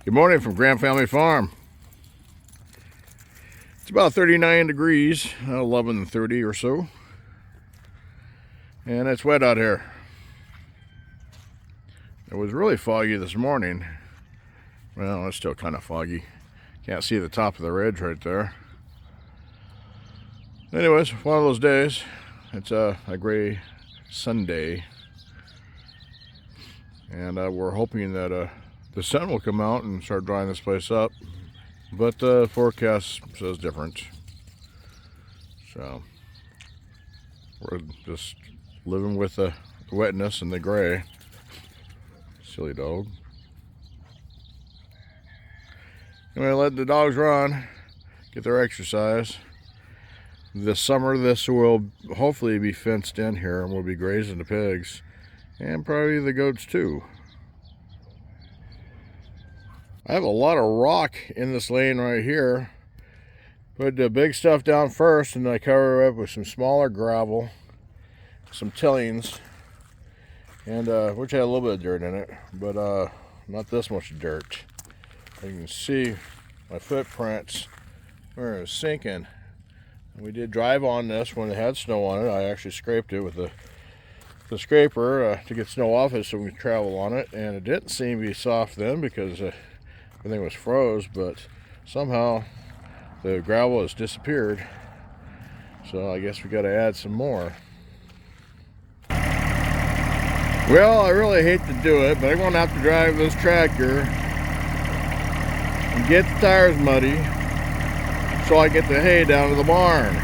Good morning from Grand Family Farm. It's about 39 degrees, 11:30 or so. And it's wet out here. It was really foggy this morning. Well, it's still kind of foggy. Can't see the top of the ridge right there. Anyways, one of those days. It's a gray Sunday. And we're hoping that the sun will come out and start drying this place up, but the forecast says different. So we're just living with the wetness and the gray. Silly dog. Anyway, let the dogs run, get their exercise. This summer this will hopefully be fenced in here, and we'll be grazing the pigs and probably the goats too. I have a lot of rock in this lane right here. Put the big stuff down first, and then I cover it up with some smaller gravel, some tillings, and which had a little bit of dirt in it, but not this much dirt. You can see my footprints where it was sinking. We did drive on this when it had snow on it. I actually scraped it with the scraper to get snow off it so we could travel on it, and it didn't seem to be soft then because everything was froze, but somehow the gravel has disappeared, so I guess we got to add some more. Well, I really hate to do it, but I'm going to have to drive this tractor and get the tires muddy so I get the hay down to the barn.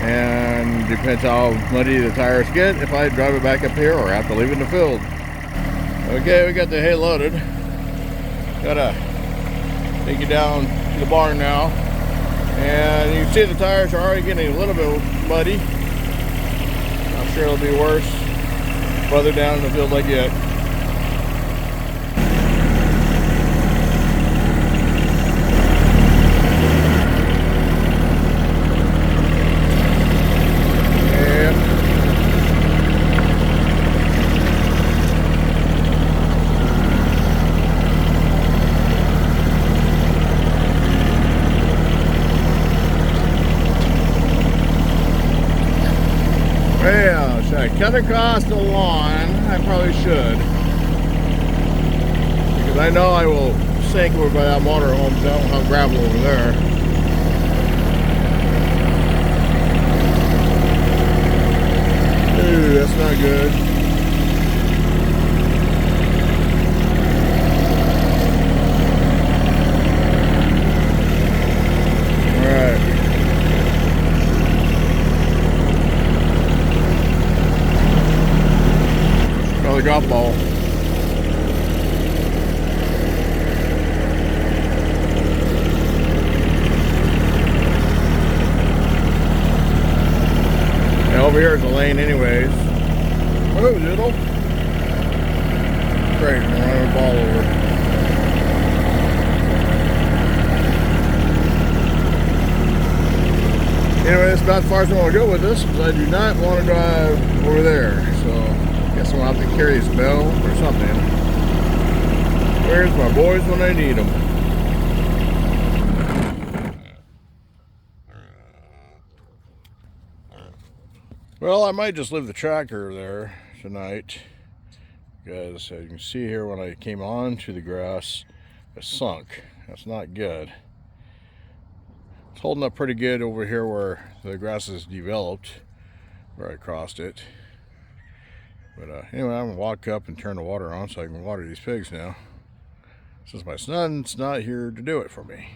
And depends how muddy the tires get, if I drive it back up here or have to leave it in the field. Okay, we got the hay loaded. Gotta take it down to the barn now. And you can see the tires are already getting a little bit muddy. I'm sure it'll be worse further down in the field I get. Well, should I cut across the lawn? I probably should. Because I know I will sink over by that motorhome, because I don't have gravel over there. Ooh, that's not good. The golf ball. And over here is the lane anyways. Oh, little. Great, I'm running the ball over. Anyway, that's about as far as I want to go with this, because I do not want to drive over there, so guess I'll have to carry his bell or something. Where's my boys when I need them? Well, I might just leave the tractor there tonight, because as you can see here, when I came onto the grass, it sunk. That's not good. It's holding up pretty good over here where the grass is developed, where I crossed it. But anyway, I'm going to walk up and turn the water on so I can water these pigs now, since my son's not here to do it for me.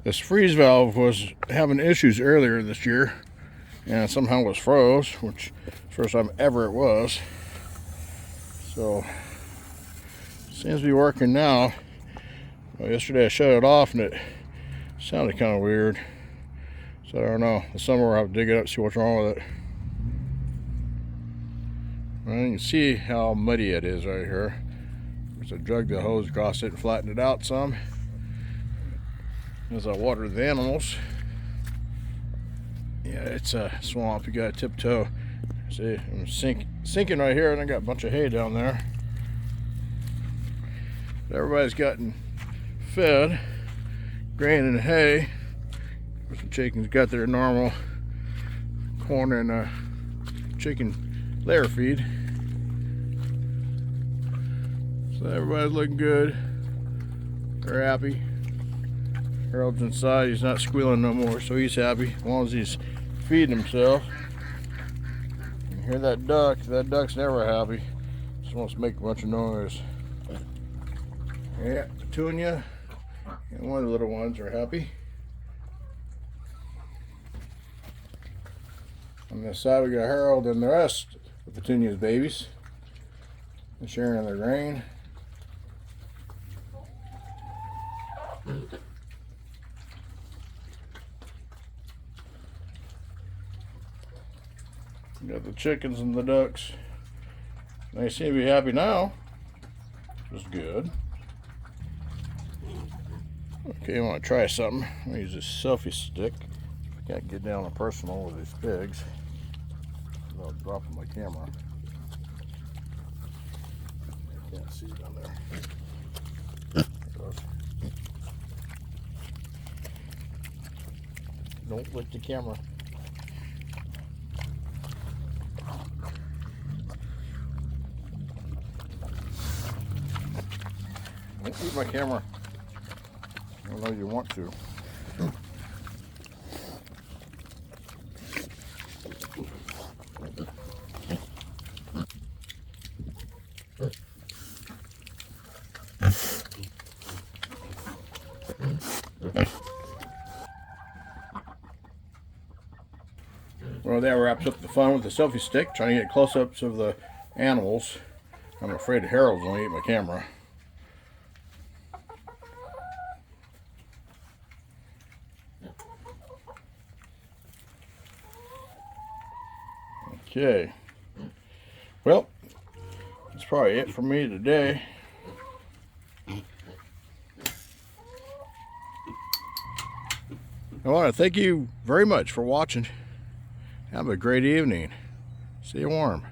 This freeze valve was having issues earlier this year, and somehow was froze, which first time ever it was. So seems to be working now. Well, yesterday I shut it off and it sounded kind of weird, so I don't know. This summer I'll have to dig it up and see what's wrong with it. Well, you can see how muddy it is right here. Just I drug the hose across it and flattened it out some as I water the animals. Yeah, it's a swamp. You gotta tiptoe. See, I'm sinking right here, and I got a bunch of hay down there. Everybody's gotten fed grain and hay. The chickens got their normal corn and chicken layer feed. So everybody's looking good. They're happy. Harold's inside. He's not squealing no more, so he's happy as long as he's feeding himself. You hear that duck? That duck's never happy. Just wants to make a bunch of noise. Yeah, Petunia and one of the little ones are happy. On this side we got Harold and the rest of Petunia's babies. They're sharing their grain. We got the chickens and the ducks. They seem to be happy now, which is good. Okay, I want to try something. I'm going to use this selfie stick. I can't get down and personal with these pigs without dropping my camera. I can't see down there. There it goes. Don't lick the camera. Don't eat my camera. I don't know you want to. Well, that wraps up the fun with the selfie stick, trying to get close-ups of the animals. I'm afraid Harold's gonna eat my camera. Okay, well, that's probably it for me today. I want to thank you very much for watching. Have a great evening. Stay warm.